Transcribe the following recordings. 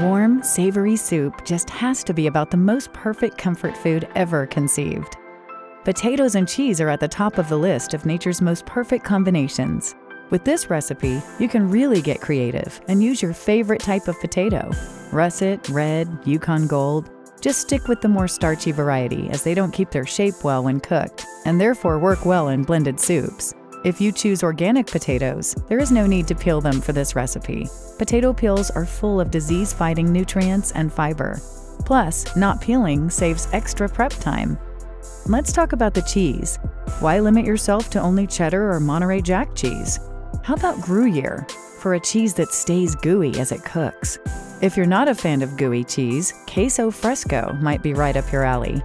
Warm, savory soup just has to be about the most perfect comfort food ever conceived. Potatoes and cheese are at the top of the list of nature's most perfect combinations. With this recipe, you can really get creative and use your favorite type of potato. Russet, red, Yukon Gold. Just stick with the more starchy variety, as they don't keep their shape well when cooked and therefore work well in blended soups. If you choose organic potatoes, there is no need to peel them for this recipe. Potato peels are full of disease-fighting nutrients and fiber. Plus, not peeling saves extra prep time. Let's talk about the cheese. Why limit yourself to only cheddar or Monterey Jack cheese? How about Gruyere, for a cheese that stays gooey as it cooks? If you're not a fan of gooey cheese, queso fresco might be right up your alley.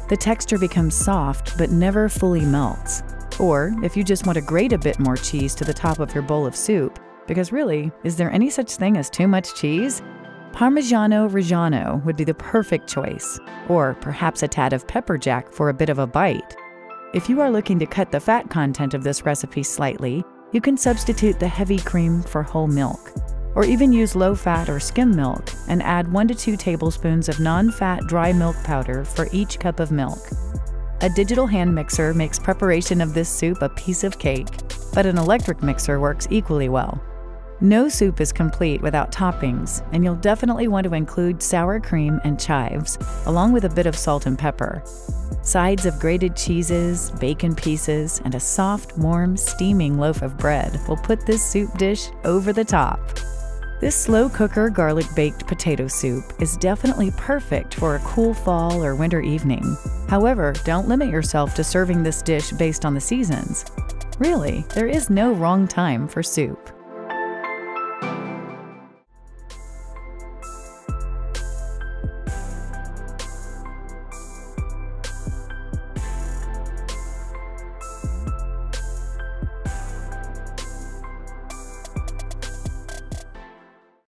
The texture becomes soft but never fully melts. Or if you just want to grate a bit more cheese to the top of your bowl of soup, because really, is there any such thing as too much cheese? Parmigiano Reggiano would be the perfect choice, or perhaps a tad of pepper jack for a bit of a bite. If you are looking to cut the fat content of this recipe slightly, you can substitute the heavy cream for whole milk, or even use low-fat or skim milk and add 1 to 2 tablespoons of non-fat dry milk powder for each cup of milk. A digital hand mixer makes preparation of this soup a piece of cake, but an electric mixer works equally well. No soup is complete without toppings, and you'll definitely want to include sour cream and chives, along with a bit of salt and pepper. Sides of grated cheeses, bacon pieces, and a soft, warm, steaming loaf of bread will put this soup dish over the top. This slow cooker garlic-baked potato soup is definitely perfect for a cool fall or winter evening. However, don't limit yourself to serving this dish based on the seasons. Really, there is no wrong time for soup.